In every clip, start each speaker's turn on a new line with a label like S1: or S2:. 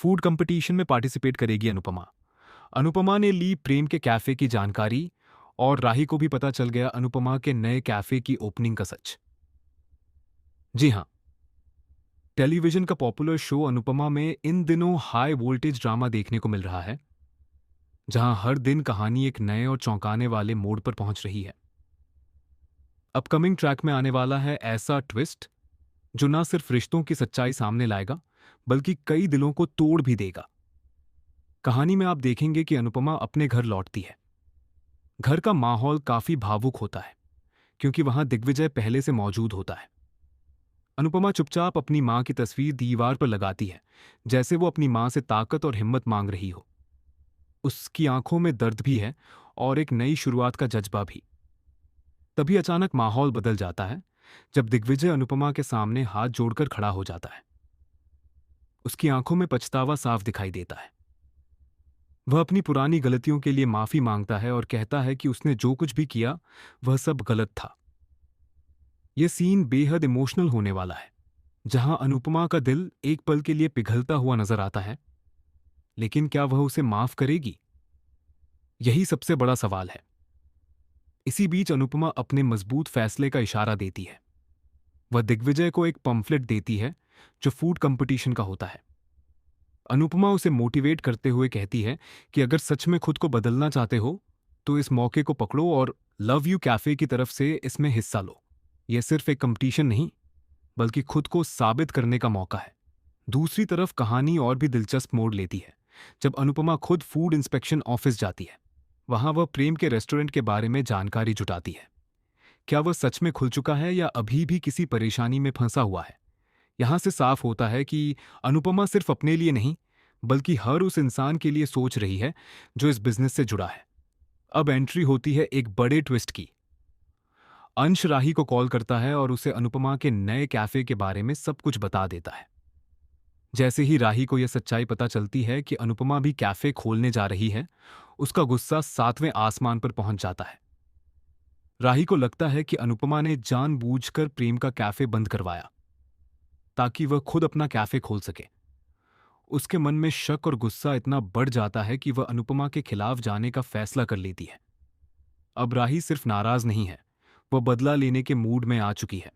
S1: Food competition में participate करेगी अनुपमा। अनुपमा ने ली प्रेम के कैफे की जानकारी और राही को भी पता चल गया अनुपमा के नए कैफे की ओपनिंग का सच। जी हाँ, टेलीविजन का पॉपुलर शो अनुपमा में इन दिनों हाई वोल्टेज ड्रामा देखने को मिल रहा है, जहां हर दिन कहानी एक नए और चौंकाने वाले मोड़ पर पहुंच रही है। अपकमिंग ट्रैक में आने वाला है ऐसा ट्विस्ट जो न सिर्फ रिश्तों की सच्चाई सामने लाएगा, बल्कि कई दिलों को तोड़ भी देगा। कहानी में आप देखेंगे कि अनुपमा अपने घर लौटती है। घर का माहौल काफी भावुक होता है, क्योंकि वहां दिग्विजय पहले से मौजूद होता है। अनुपमा चुपचाप अपनी मां की तस्वीर दीवार पर लगाती है, जैसे वो अपनी मां से ताकत और हिम्मत मांग रही हो। उसकी आंखों में दर्द भी है और एक नई शुरुआत का जज्बा भी। तभी अचानक माहौल बदल जाता है, जब दिग्विजय अनुपमा के सामने हाथ जोड़कर खड़ा हो जाता है। उसकी आंखों में पछतावा साफ दिखाई देता है। वह अपनी पुरानी गलतियों के लिए माफी मांगता है और कहता है कि उसने जो कुछ भी किया वह सब गलत था। यह सीन बेहद इमोशनल होने वाला है, जहां अनुपमा का दिल एक पल के लिए पिघलता हुआ नजर आता है। लेकिन क्या वह उसे माफ करेगी? यही सबसे बड़ा सवाल है। इसी बीच अनुपमा अपने मजबूत फैसले का इशारा देती है। वह दिग्विजय को एक पम्फलेट देती है जो फूड कंपटीशन का होता है। अनुपमा उसे मोटिवेट करते हुए कहती है कि अगर सच में खुद को बदलना चाहते हो तो इस मौके को पकड़ो और लव यू कैफे की तरफ से इसमें हिस्सा लो। यह सिर्फ एक कंपटीशन नहीं, बल्कि खुद को साबित करने का मौका है। दूसरी तरफ कहानी और भी दिलचस्प मोड़ लेती है जब अनुपमा खुद फूड इंस्पेक्शन ऑफिस जाती है। वहां वह प्रेम के रेस्टोरेंट के बारे में जानकारी जुटाती है। क्या वह सच में खुल चुका है या अभी भी किसी परेशानी में फंसा हुआ है? यहां से साफ होता है कि अनुपमा सिर्फ अपने लिए नहीं, बल्कि हर उस इंसान के लिए सोच रही है जो इस बिजनेस से जुड़ा है। अब एंट्री होती है एक बड़े ट्विस्ट की। अंश राही को कॉल करता है और उसे अनुपमा के नए कैफे के बारे में सब कुछ बता देता है। जैसे ही राही को यह सच्चाई पता चलती है कि अनुपमा भी कैफे खोलने जा रही है, उसका गुस्सा 7वें आसमान पर पहुंच जाता है। राही को लगता है कि अनुपमा ने जानबूझकर प्रेम का कैफे बंद करवाया ताकि वह खुद अपना कैफे खोल सके। उसके मन में शक और गुस्सा इतना बढ़ जाता है कि वह अनुपमा के खिलाफ जाने का फैसला कर लेती है। अब राही सिर्फ नाराज नहीं है, वह बदला लेने के मूड में आ चुकी है।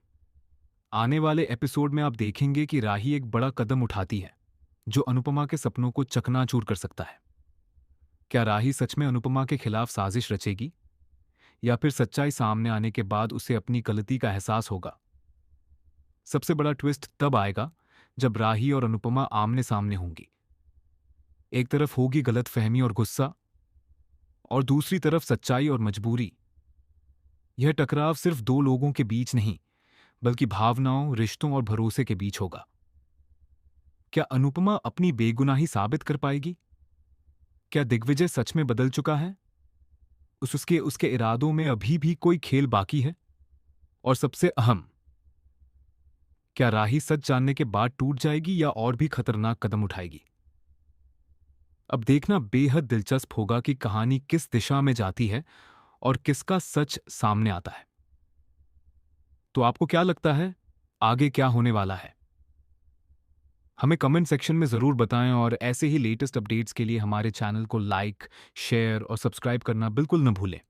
S1: आने वाले एपिसोड में आप देखेंगे कि राही एक बड़ा कदम उठाती है जो अनुपमा के सपनों को चकनाचूर कर सकता है। क्या राही सच में अनुपमा के खिलाफ साजिश रचेगी, या फिर सच्चाई सामने आने के बाद उसे अपनी गलती का एहसास होगा? सबसे बड़ा ट्विस्ट तब आएगा जब राही और अनुपमा आमने सामने होंगी। एक तरफ होगी गलतफहमी और गुस्सा, और दूसरी तरफ सच्चाई और मजबूरी। यह टकराव सिर्फ दो लोगों के बीच नहीं, बल्कि भावनाओं, रिश्तों और भरोसे के बीच होगा। क्या अनुपमा अपनी बेगुनाही साबित कर पाएगी? क्या दिग्विजय सच में बदल चुका है? उसके उसके इरादों में अभी भी कोई खेल बाकी है? और सबसे अहम, क्या राही सच जानने के बाद टूट जाएगी या और भी खतरनाक कदम उठाएगी? अब देखना बेहद दिलचस्प होगा कि कहानी किस दिशा में जाती है और किसका सच सामने आता है। तो आपको क्या लगता है, आगे क्या होने वाला है? हमें कमेंट सेक्शन में ज़रूर बताएं और ऐसे ही लेटेस्ट अपडेट्स के लिए हमारे चैनल को लाइक, शेयर और सब्सक्राइब करना बिल्कुल न भूलें।